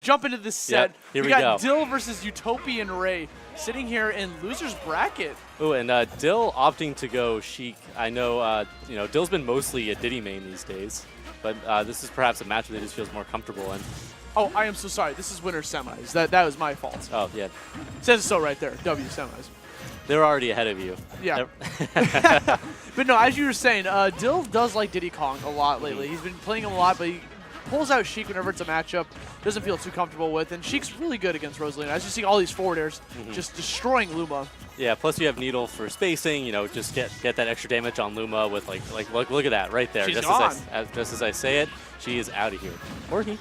jump into this set. Yep, here we got go. Dill versus Utopian Ray sitting here in loser's bracket. Oh, and Dill opting to go Sheik. I know, Dill's been mostly a Diddy main these days, but this is perhaps a match that he just feels more comfortable in. Oh, I am so sorry. This is winner semis. That was my fault. Oh, yeah. Says so right there. W.Semis. They're already ahead of you. Yeah. But no, as you were saying, Dill does like Diddy Kong a lot lately. He's been playing him a lot, but he pulls out Sheik whenever it's a matchup. Doesn't feel too comfortable with, and Sheik's really good against Rosalina. As you see all these forward airs just destroying Luma. Yeah, plus you have Needle for spacing, just get that extra damage on Luma with look at that right there. She's just gone. Just as I say it, she is out of here. Or he.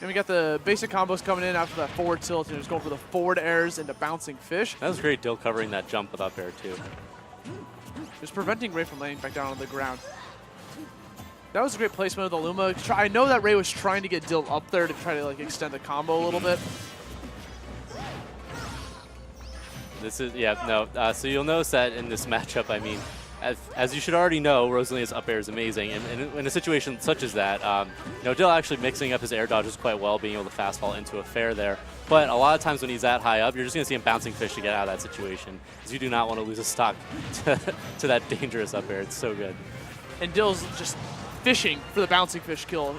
And we got the basic combos coming in after that forward tilt, and just going for the forward airs into bouncing fish. That was great, Dill covering that jump with up air too. Just preventing Ray from laying back down on the ground. That was a great placement of the Luma. I know that Ray was trying to get Dill up there to try to extend the combo a little bit. This is, so you'll notice that in this matchup, I mean, as you should already know, Rosalina's up air is amazing. And in a situation such as that, Dill actually mixing up his air dodges quite well, being able to fast fall into a fair there. But a lot of times when he's that high up, you're just going to see him bouncing fish to get out of that situation, because you do not want to lose a stock to that dangerous up air. It's so good. And Dill's just fishing for the bouncing fish kill.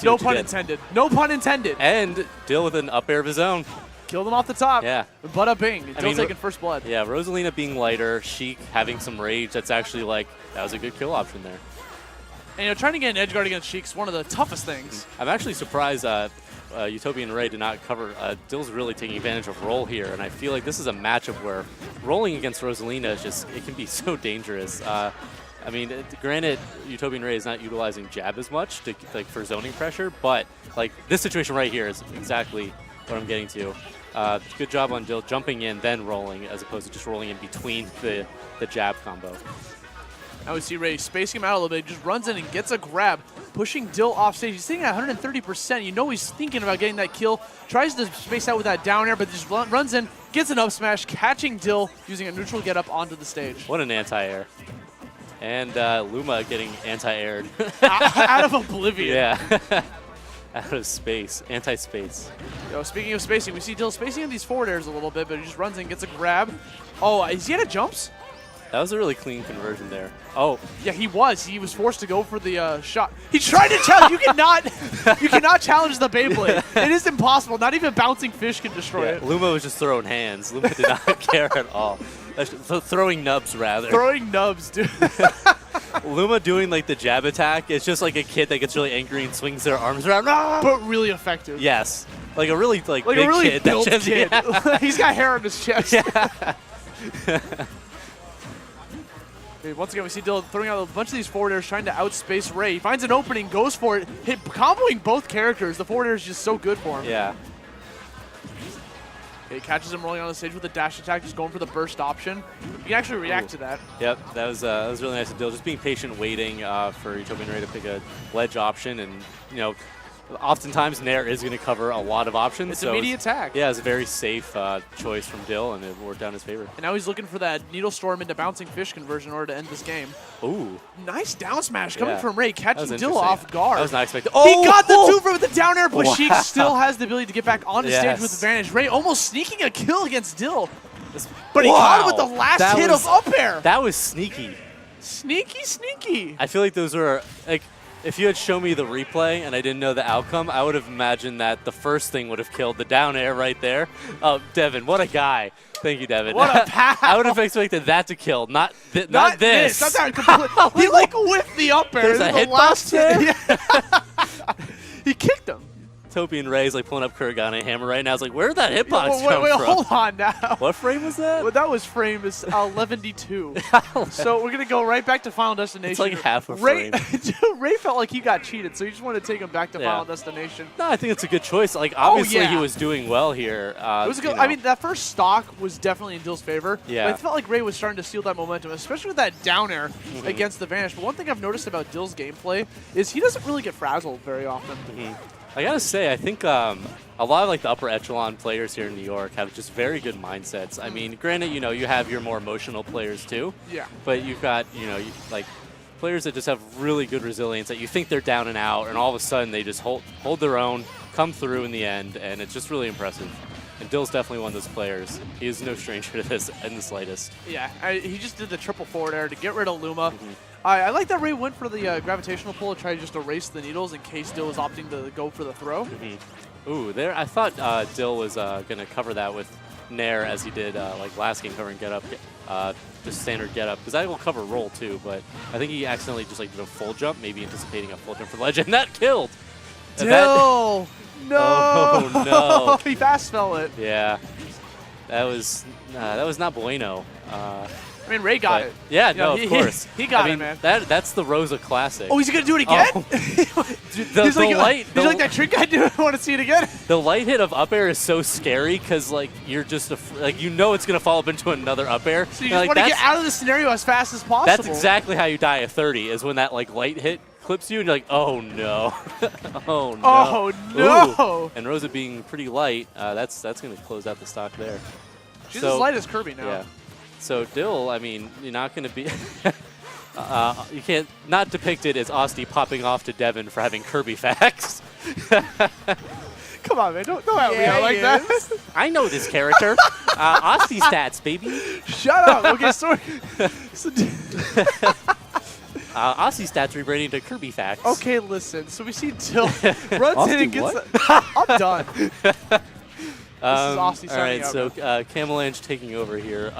No pun intended. No pun intended. And Dill with an up air of his own. Killed him off the top. Yeah. Bada bing. Dill taking first blood. Yeah, Rosalina being lighter, Sheik having some rage. That's actually that was a good kill option there. And trying to get an edge guard against Sheik's one of the toughest things. I'm actually surprised Utopian Ray did not cover. Dill's really taking advantage of roll here, and I feel like this is a matchup where rolling against Rosalina is it can be so dangerous. I mean, granted, Utopian Ray is not utilizing jab as much for zoning pressure, but this situation right here is exactly what I'm getting to. Good job on Dill jumping in, then rolling, as opposed to just rolling in between the jab combo. Now we see Ray spacing him out a little bit, just runs in and gets a grab, pushing Dill off stage. He's sitting at 130%. You know he's thinking about getting that kill. Tries to space out with that down air, but just runs in, gets an up smash, catching Dill using a neutral get up onto the stage. What an anti-air. And Luma getting anti-aired. Out of oblivion. Yeah. Out of space. Anti-space. Speaking of spacing, we see Dill spacing on these forward airs a little bit, but he just runs in, gets a grab. Oh, is he out of jumps? That was a really clean conversion there. Oh. Yeah, he was. He was forced to go for the shot. He tried to challenge. You cannot challenge the Beyblade. It is impossible. Not even bouncing fish can destroy it. Luma was just throwing hands. Luma did not care at all. Throwing nubs, rather. Throwing nubs, dude. Luma doing the jab attack, it's just like a kid that gets really angry and swings their arms around. Ah! But really effective. Yes. Like a really big a really kid. Built kid. Yeah. He's got hair on his chest. Yeah. Okay, once again, we see Dill throwing out a bunch of these forward airs, trying to outspace Ray. He finds an opening, goes for it, comboing both characters. The forward air is just so good for him. Yeah. Okay, he catches him rolling on the stage with a dash attack, just going for the burst option. You can actually react to that. Yep, that was really nice of Dill. Just being patient, waiting for Utopian Ray to pick a ledge option, and oftentimes Nair is going to cover a lot of options. It's immediate attack. Yeah, it's a very safe choice from Dill, and it worked out in his favor. And now he's looking for that Needle Storm into bouncing fish conversion in order to end this game. Ooh. Nice down smash coming from Ray, catching Dill off guard. I was not expecting. He got the two from the down air, but Sheik still has the ability to get back onto stage with advantage. Ray almost sneaking a kill against Dill. But he caught him with the last hit of up air. That was sneaky. Sneaky, sneaky. I feel like those were, if you had shown me the replay and I didn't know the outcome, I would have imagined that the first thing would have killed the down air right there. Oh, Devin, what a guy. Thank you, Devin. What a pal. I would have expected that to kill, not this. Not that complete. He whiffed the up air. There's a hitbox there? He kicked him. Utopian Ray's pulling up Kuragane Hammer right now. It's where'd that hitbox come from? Wait, hold on now. What frame was that? Well, that was frame is 11:2. So we're gonna go right back to Final Destination. It's half a frame. Ray felt like he got cheated, so he just wanted to take him back to Final Destination. No, I think it's a good choice. Obviously he was doing well here. It was good. I mean, that first stock was definitely in Dill's favor. Yeah. But I felt like Ray was starting to steal that momentum, especially with that down air against the Vanish. But one thing I've noticed about Dill's gameplay is he doesn't really get frazzled very often. I gotta say, I think a lot of the upper echelon players here in New York have just very good mindsets. I mean, granted, you have your more emotional players too. Yeah. But you've got, players that just have really good resilience that you think they're down and out, and all of a sudden they just hold their own, come come through in the end, and it's just really impressive. And Dill's definitely one of those players. He is no stranger to this in the slightest. Yeah, he just did the triple forward air to get rid of Luma. I like that Ray went for the gravitational pull to try to just erase the needles in case Dill was opting to go for the throw. Ooh, there! I thought Dill was going to cover that with Nair as he did like last game, covering get up, just standard get up, because that will cover roll too. But I think he accidentally just like did a full jump, maybe anticipating a full jump for ledge, and that killed. Dill! No! Oh no! He fast fell it. Yeah, that was not bueno. I mean, Ray got it. Yeah, no, of course. He got it, man. That's the Rosa classic. Oh, he's going to do it again? Oh. Dude, he's like that trick guy. Do I want to see it again? The light hit of up air is so scary because like you're just like you know it's going to follow up into another up air. So you just want to get out of the scenario as fast as possible. That's exactly how you die at 30 is when that like light hit clips you and you're like, oh no, oh no, oh no. Ooh. And Rosa being pretty light, that's going to close out the stock there. She's as light as Kirby now. Yeah. So Dill, I mean, you're not going to be. You can't not depict it as Austin popping off to Devin for having Kirby facts. Come on, man! Don't help me out like that. I know this character. Austin stats, baby. Shut up. Okay, sorry. Aussie stats rebranding to Kirby facts. Okay, listen. So we see Dill runs in and gets. I'm done. This is Aussie all right, out, so Camelange taking over here.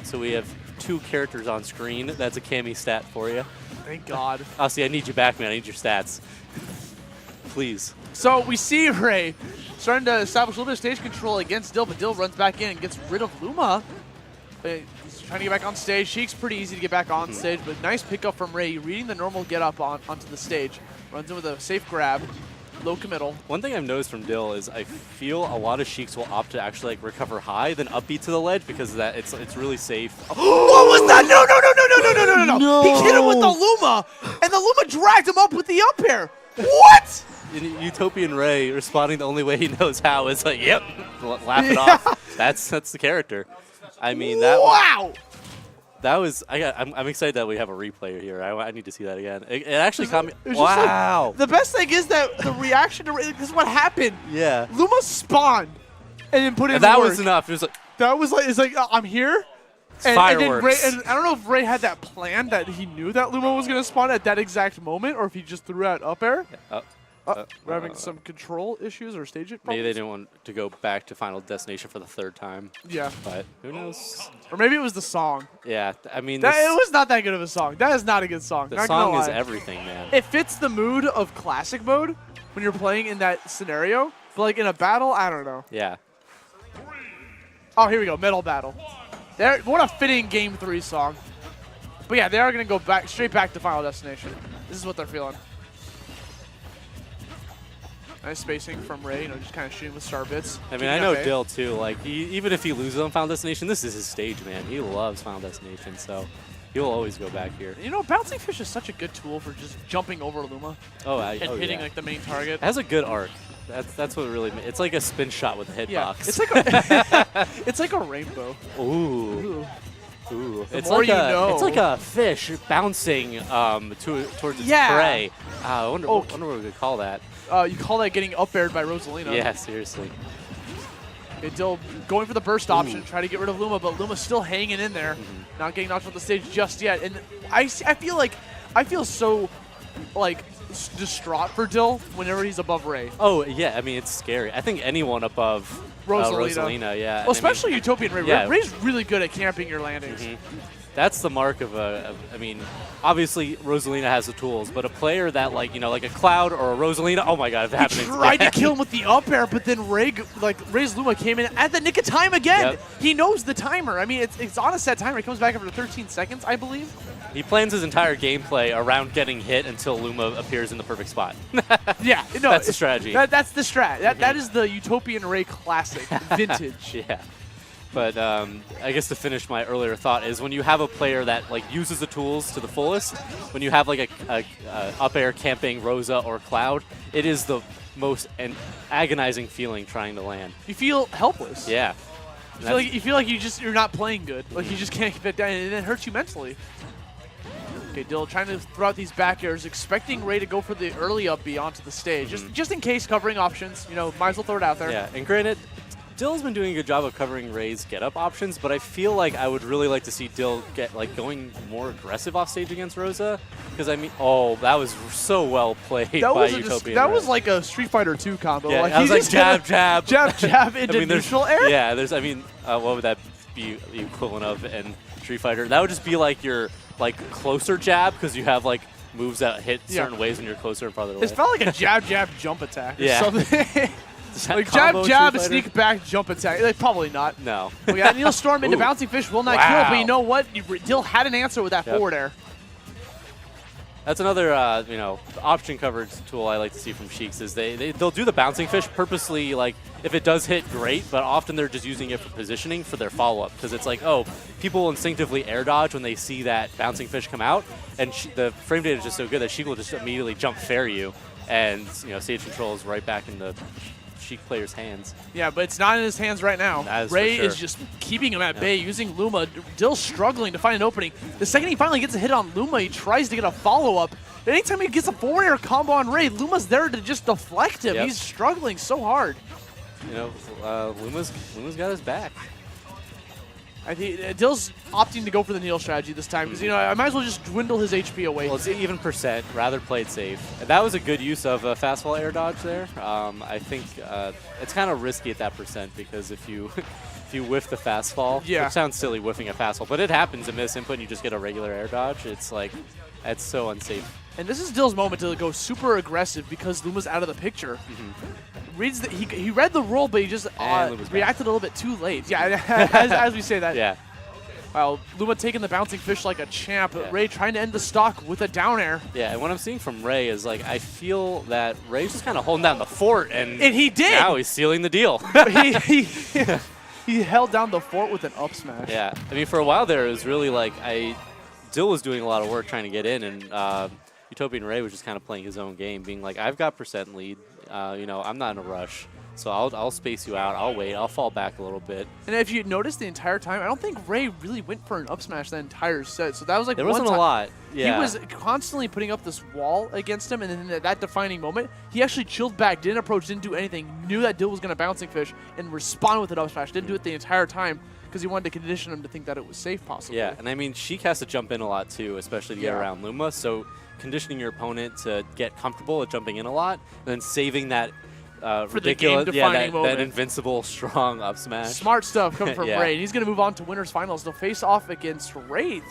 So we have 2 characters on screen. That's a Cammy stat for you. Thank God. Aussie, I need you back, man. I need your stats. Please. So we see Ray starting to establish a little bit of stage control against Dill, but Dill runs back in and gets rid of Luma. He's trying to get back on stage. Sheik's pretty easy to get back on stage, but nice pickup from Ray, reading the normal get up onto the stage. Runs in with a safe grab. Low committal. One thing I've noticed from Dill is I feel a lot of Sheiks will opt to actually like recover high, then upbeat to the ledge because of that it's really safe. What was that? No. He hit him with the Luma, and the Luma dragged him up with the up air. What? Utopian Ray responding the only way he knows how is like, yep, laugh it off. That's the character. I mean that. Wow. That was I'm excited that we have a replay here. I need to see that again. It actually caught me. Wow. Like, the best thing is that the reaction to this is what happened. Yeah. Luma spawned and then put in. That work. was enough. It was like that was like it's like I'm here. Fireworks. And I don't know if Ray had that plan that he knew that Luma was going to spawn at that exact moment, or if he just threw out up air. We're having some control issues or stage problems. Maybe they didn't want to go back to Final Destination for the 3rd time. Yeah. But who knows? Or maybe it was the song. Yeah, I mean... it was not that good of a song. That is not a good song. The song is everything, man. It fits the mood of classic mode when you're playing in that scenario. But like in a battle, I don't know. Yeah. Oh, here we go. Metal battle. What a fitting Game 3 song. But yeah, they are going to go straight back to Final Destination. This is what they're feeling. Nice spacing from Ray, just kind of shooting with star bits. I mean, I know Dill too. Like, even if he loses on Final Destination, this is his stage, man. He loves Final Destination, so he'll always go back here. Bouncing Fish is such a good tool for just jumping over Luma and hitting like the main target. It has a good arc. That's what really. It's like a spin shot with a hitbox. Yeah, it's like a rainbow. Ooh. Ooh. It's like a fish bouncing towards its prey. I wonder what we could call that. You call that getting up-aired by Rosalina. Yeah, seriously. Okay, Dill going for the burst option, try to get rid of Luma, but Luma's still hanging in there, not getting knocked off the stage just yet. And I feel so like distraught for Dill whenever he's above Ray. Oh yeah, I mean it's scary. I think anyone above Rosalina, yeah. Well, especially Utopian Ray. Yeah. Ray's really good at camping your landings. That's the mark of I mean, obviously Rosalina has the tools, but a player that like a Cloud or a Rosalina, oh my God, it's happening. He tried to kill him with the up air, but then Ray's Luma came in at the nick of time again. Yep. He knows the timer. I mean, it's on a set timer. He comes back after 13 seconds, I believe. He plans his entire gameplay around getting hit until Luma appears in the perfect spot. Yeah, no, that's the strategy. That's the strat. That is the Utopian Ray classic, vintage. Yeah. But I guess to finish my earlier thought is when you have a player that uses the tools to the fullest, when you have a up air camping Rosa or Cloud, it is the most agonizing feeling trying to land. You feel helpless. Yeah. You feel like you're not playing good. Like you just can't keep it down, and it hurts you mentally. Okay, Dill trying to throw out these back airs, expecting Ray to go for the early up B onto the stage. Just in case, covering options. You know, might as well throw it out there. Yeah, and granted, Dill's been doing a good job of covering Ray's get-up options, but I feel like I would really like to see Dill get going more aggressive off stage against Rosa. Because I mean, oh, that was so well played by Utopian. That was like a Street Fighter 2 combo. Yeah, like, I was like jab, jab, jab into neutral air. Yeah, there's. I mean, what would that be the equivalent of in Street Fighter? That would just be like your closer jab because you have moves that hit certain ways when you're closer and farther away. It felt like a jab, jab, jump attack or yeah. something. Like jab, jab, sneak back, jump attack. Like, probably not. No. We got Neil Storm into Bouncing Fish, will not kill, but you know what? Dill had an answer with that forward air. That's another option coverage tool I like to see from Sheiks is they'll do the Bouncing Fish purposely, if it does hit, great, but often they're just using it for positioning for their follow-up because it's people instinctively air dodge when they see that Bouncing Fish come out, and the frame data is just so good that Sheik will just immediately jump fair you, and stage control is right back in the Sheik player's hands. Yeah, but it's not in his hands right now. Ray is just keeping him at bay, using Luma. Dill struggling to find an opening. The second he finally gets a hit on Luma, he tries to get a follow-up. Anytime he gets a forward air combo on Ray, Luma's there to just deflect him. He's struggling so hard. Luma's got his back. I think Dill's opting to go for the Neil strategy this time because, I might as well just dwindle his HP away. Well, it's even percent, rather play it safe. And that was a good use of a fastball air dodge there. I think it's kind of risky at that percent because if you whiff the fastball, it sounds silly whiffing a fastball, but it happens in miss input and you just get a regular air dodge. It's it's so unsafe. And this is Dill's moment to go super aggressive because Luma's out of the picture. Reads that he read the roll, but he just reacted a little bit too late. Yeah, as we say that. Yeah. Wow, Luma taking the Bouncing Fish like a champ. Ray trying to end the stock with a down air. Yeah, and what I'm seeing from Ray is I feel that Ray's just kind of holding down the fort, and he did. Now he's sealing the deal. he held down the fort with an up smash. Yeah, I mean for a while there it was really Dill was doing a lot of work trying to get in, and Utopian Ray was just kind of playing his own game, being I've got percent lead. I'm not in a rush, so I'll space you out. I'll wait. I'll fall back a little bit. And if you notice the entire time, I don't think Ray really went for an up smash that entire set. So that was there wasn't a lot. Yeah. He was constantly putting up this wall against him, and then in that defining moment, he actually chilled back, didn't approach, didn't do anything, knew that Dill was going to Bouncing Fish, and respond with an up smash. Didn't do it the entire time because he wanted to condition him to think that it was safe, possibly. Yeah, and I mean, Sheik has to jump in a lot too, especially to get around Luma. So conditioning your opponent to get comfortable at jumping in a lot, and then saving that ridiculous, that invincible strong up smash. Smart stuff coming from Ray. And he's going to move on to winners finals. They'll face off against Wraith.